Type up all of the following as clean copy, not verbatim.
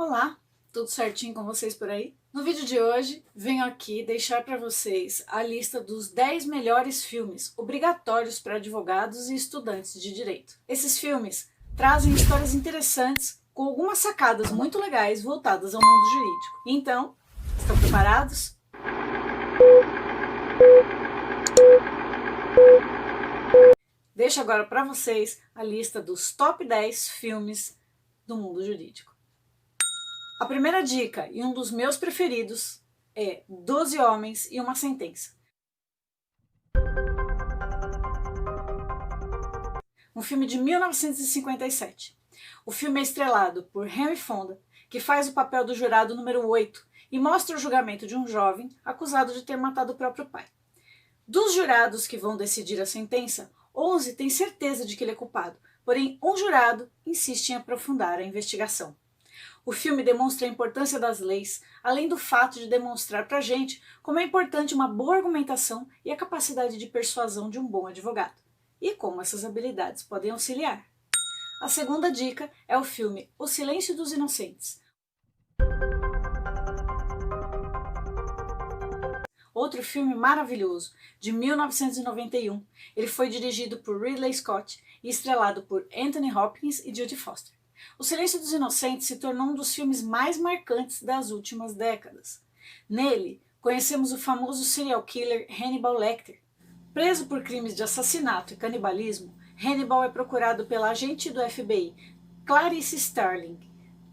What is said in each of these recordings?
Olá, tudo certinho com vocês por aí? No vídeo de hoje, venho aqui deixar para vocês a lista dos 10 melhores filmes obrigatórios para advogados e estudantes de direito. Esses filmes trazem histórias interessantes com algumas sacadas muito legais voltadas ao mundo jurídico. Então, estão preparados? Deixo agora para vocês a lista dos top 10 filmes do mundo jurídico. A primeira dica, e um dos meus preferidos, é 12 Homens e uma Sentença. Um filme de 1957. O filme é estrelado por Henry Fonda, que faz o papel do jurado número 8 e mostra o julgamento de um jovem acusado de ter matado o próprio pai. Dos jurados que vão decidir a sentença, 11 têm certeza de que ele é culpado, porém um jurado insiste em aprofundar a investigação. O filme demonstra a importância das leis, além do fato de demonstrar pra gente como é importante uma boa argumentação e a capacidade de persuasão de um bom advogado, e como essas habilidades podem auxiliar. A segunda dica é o filme O Silêncio dos Inocentes. Outro filme maravilhoso, de 1991. Ele foi dirigido por Ridley Scott e estrelado por Anthony Hopkins e Jodie Foster. O Silêncio dos Inocentes se tornou um dos filmes mais marcantes das últimas décadas. Nele, conhecemos o famoso serial killer Hannibal Lecter. Preso por crimes de assassinato e canibalismo, Hannibal é procurado pela agente do FBI, Clarice Starling,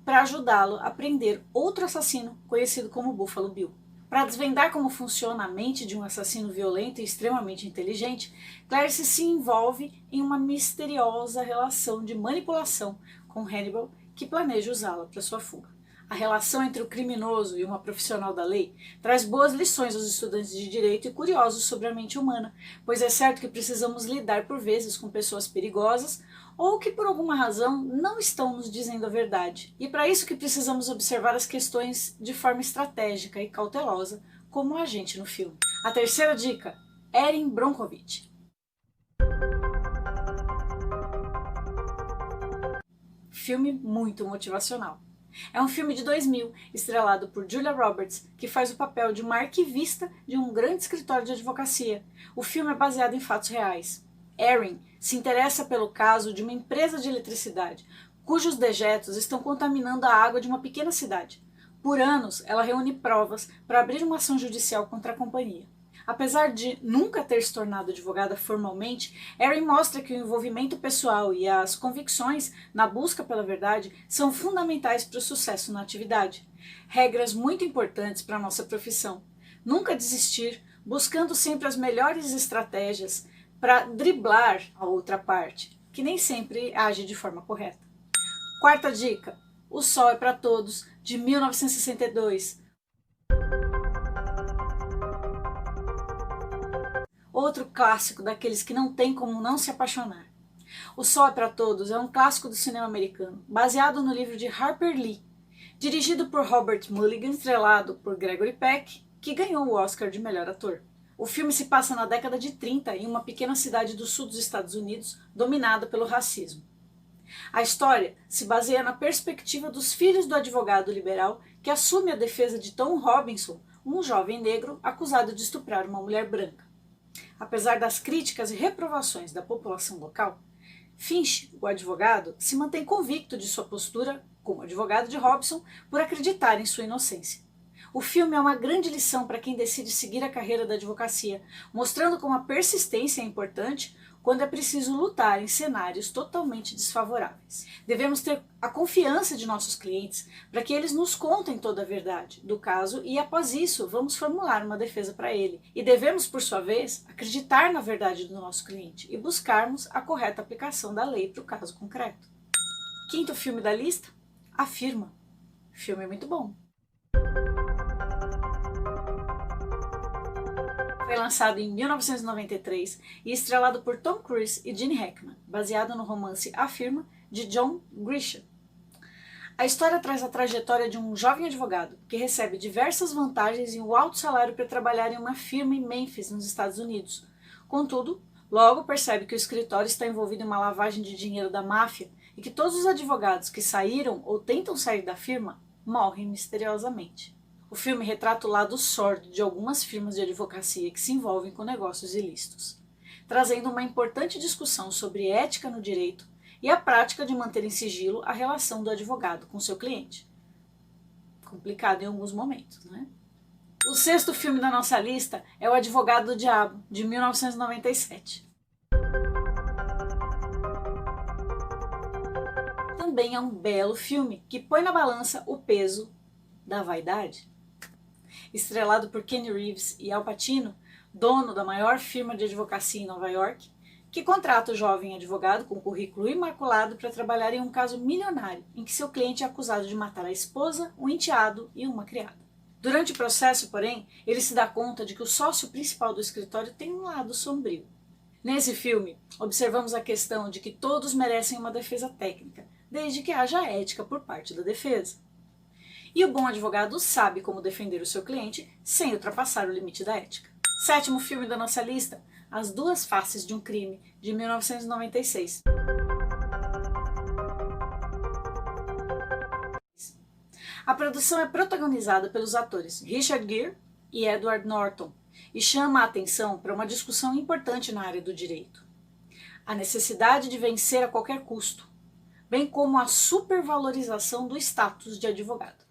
para ajudá-lo a prender outro assassino conhecido como Buffalo Bill. Para desvendar como funciona a mente de um assassino violento e extremamente inteligente, Clarice se envolve em uma misteriosa relação de manipulação com Hannibal, que planeja usá-la para sua fuga. A relação entre o criminoso e uma profissional da lei traz boas lições aos estudantes de direito e curiosos sobre a mente humana, pois é certo que precisamos lidar por vezes com pessoas perigosas ou que por alguma razão não estão nos dizendo a verdade. E para isso que precisamos observar as questões de forma estratégica e cautelosa, como o agente no filme. A terceira dica, Erin Brockovich. Filme muito motivacional. É um filme de 2000, estrelado por Julia Roberts, que faz o papel de uma arquivista de um grande escritório de advocacia. O filme é baseado em fatos reais. Erin se interessa pelo caso de uma empresa de eletricidade, cujos dejetos estão contaminando a água de uma pequena cidade. Por anos, ela reúne provas para abrir uma ação judicial contra a companhia. Apesar de nunca ter se tornado advogada formalmente, Erin mostra que o envolvimento pessoal e as convicções na busca pela verdade são fundamentais para o sucesso na atividade. Regras muito importantes para a nossa profissão. Nunca desistir, buscando sempre as melhores estratégias para driblar a outra parte, que nem sempre age de forma correta. Quarta dica, O Sol é para Todos, de 1962. Outro clássico daqueles que não tem como não se apaixonar. O Sol é para Todos é um clássico do cinema americano, baseado no livro de Harper Lee, dirigido por Robert Mulligan, estrelado por Gregory Peck, que ganhou o Oscar de melhor ator. O filme se passa na década de 30 em uma pequena cidade do sul dos Estados Unidos, dominada pelo racismo. A história se baseia na perspectiva dos filhos do advogado liberal que assume a defesa de Tom Robinson, um jovem negro acusado de estuprar uma mulher branca. Apesar das críticas e reprovações da população local, Finch, o advogado, se mantém convicto de sua postura como advogado de Robinson por acreditar em sua inocência. O filme é uma grande lição para quem decide seguir a carreira da advocacia, mostrando como a persistência é importante quando é preciso lutar em cenários totalmente desfavoráveis. Devemos ter a confiança de nossos clientes para que eles nos contem toda a verdade do caso e, após isso, vamos formular uma defesa para ele. E devemos, por sua vez, acreditar na verdade do nosso cliente e buscarmos a correta aplicação da lei para o caso concreto. Quinto filme da lista, A Firma. O filme é muito bom. Foi lançado em 1993 e estrelado por Tom Cruise e Gene Hackman, baseado no romance A Firma, de John Grisham. A história traz a trajetória de um jovem advogado que recebe diversas vantagens e um alto salário para trabalhar em uma firma em Memphis, nos Estados Unidos. Contudo, logo percebe que o escritório está envolvido em uma lavagem de dinheiro da máfia e que todos os advogados que saíram ou tentam sair da firma morre misteriosamente. O filme retrata o lado sórdido de algumas firmas de advocacia que se envolvem com negócios ilícitos, trazendo uma importante discussão sobre ética no direito e a prática de manter em sigilo a relação do advogado com seu cliente. Complicado em alguns momentos, né? O sexto filme da nossa lista é O Advogado do Diabo, de 1997. Também é um belo filme que põe na balança o peso da vaidade. Estrelado por Keanu Reeves e Al Pacino, dono da maior firma de advocacia em Nova York, que contrata o jovem advogado com currículo imaculado para trabalhar em um caso milionário, em que seu cliente é acusado de matar a esposa, um enteado e uma criada. Durante o processo, porém, ele se dá conta de que o sócio principal do escritório tem um lado sombrio. Nesse filme, observamos a questão de que todos merecem uma defesa técnica, desde que haja ética por parte da defesa. E o bom advogado sabe como defender o seu cliente sem ultrapassar o limite da ética. Sétimo filme da nossa lista, As Duas Faces de um Crime, de 1996. A produção é protagonizada pelos atores Richard Gere e Edward Norton e chama a atenção para uma discussão importante na área do direito: a necessidade de vencer a qualquer custo, bem como a supervalorização do status de advogado.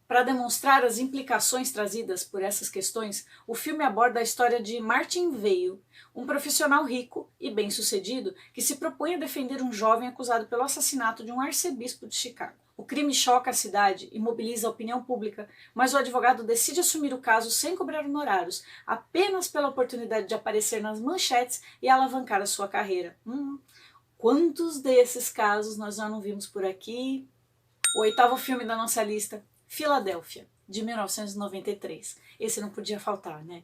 Para demonstrar as implicações trazidas por essas questões, o filme aborda a história de Martin Veil, um profissional rico e bem-sucedido que se propõe a defender um jovem acusado pelo assassinato de um arcebispo de Chicago. O crime choca a cidade e mobiliza a opinião pública, mas o advogado decide assumir o caso sem cobrar honorários, apenas pela oportunidade de aparecer nas manchetes e alavancar a sua carreira. Quantos desses casos nós já não vimos por aqui? O oitavo filme da nossa lista, Filadélfia, de 1993. Esse não podia faltar, né?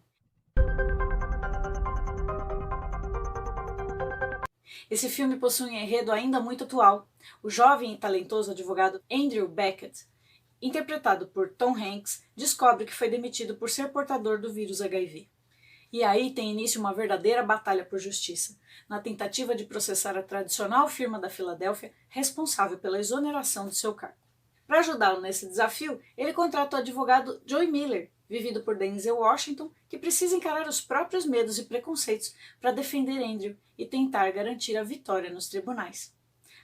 Esse filme possui um enredo ainda muito atual. O jovem e talentoso advogado Andrew Beckett, interpretado por Tom Hanks, descobre que foi demitido por ser portador do vírus HIV. E aí tem início uma verdadeira batalha por justiça, na tentativa de processar a tradicional firma da Filadélfia responsável pela exoneração de seu cargo. Para ajudá-lo nesse desafio, ele contrata o advogado Joey Miller, vivido por Denzel Washington, que precisa encarar os próprios medos e preconceitos para defender Andrew e tentar garantir a vitória nos tribunais.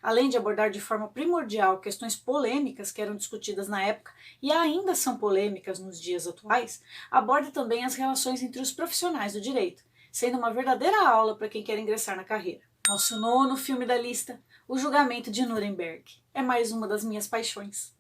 Além de abordar de forma primordial questões polêmicas que eram discutidas na época e ainda são polêmicas nos dias atuais, aborda também as relações entre os profissionais do direito, sendo uma verdadeira aula para quem quer ingressar na carreira. Nosso nono filme da lista, O Julgamento de Nuremberg, é mais uma das minhas paixões.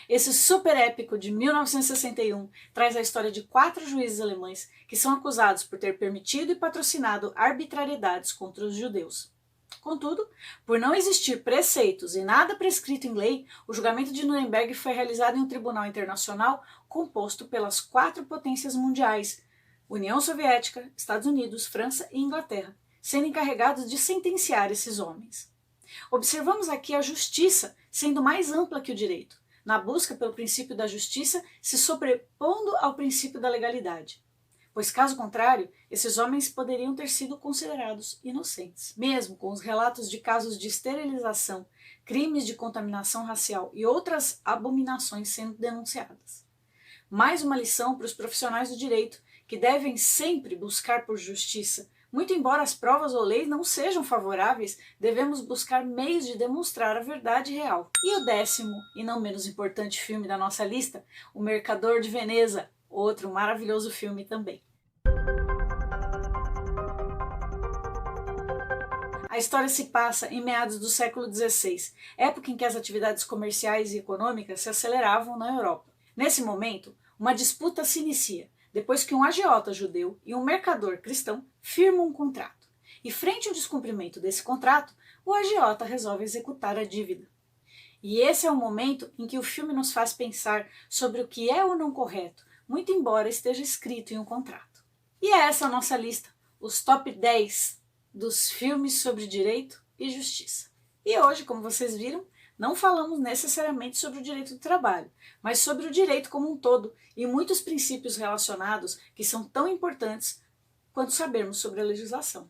Esse super épico de 1961 traz a história de 4 juízes alemães que são acusados por ter permitido e patrocinado arbitrariedades contra os judeus. Contudo, por não existir preceitos e nada prescrito em lei, o julgamento de Nuremberg foi realizado em um tribunal internacional composto pelas 4 potências mundiais, União Soviética, Estados Unidos, França e Inglaterra, sendo encarregados de sentenciar esses homens. Observamos aqui a justiça sendo mais ampla que o direito, na busca pelo princípio da justiça se sobrepondo ao princípio da legalidade. Pois, caso contrário, esses homens poderiam ter sido considerados inocentes. Mesmo com os relatos de casos de esterilização, crimes de contaminação racial e outras abominações sendo denunciadas. Mais uma lição para os profissionais do direito, que devem sempre buscar por justiça. Muito embora as provas ou leis não sejam favoráveis, devemos buscar meios de demonstrar a verdade real. E o 10º, e não menos importante filme da nossa lista, O Mercador de Veneza, outro maravilhoso filme também. A história se passa em meados do século XVI, época em que as atividades comerciais e econômicas se aceleravam na Europa. Nesse momento, uma disputa se inicia, depois que um agiota judeu e um mercador cristão firmam um contrato. E frente ao descumprimento desse contrato, o agiota resolve executar a dívida. E esse é o momento em que o filme nos faz pensar sobre o que é ou não correto, muito embora esteja escrito em um contrato. E é essa a nossa lista, os top 10 dos filmes sobre direito e justiça. E hoje, como vocês viram, não falamos necessariamente sobre o direito do trabalho, mas sobre o direito como um todo e muitos princípios relacionados que são tão importantes quanto sabermos sobre a legislação.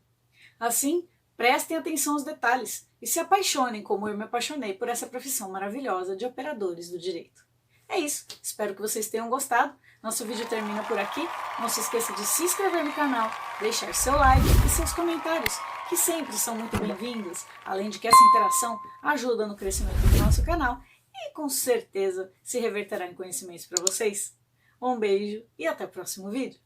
Assim, Prestem atenção aos detalhes e se apaixonem como eu me apaixonei por essa profissão maravilhosa de operadores do direito. É isso, espero que vocês tenham gostado. Nosso vídeo termina por aqui. Não se esqueça de se inscrever no canal, deixar seu like e seus comentários, que sempre são muito bem-vindos, além de que essa interação ajuda no crescimento do nosso canal e com certeza se reverterá em conhecimentos para vocês. Um beijo e até o próximo vídeo.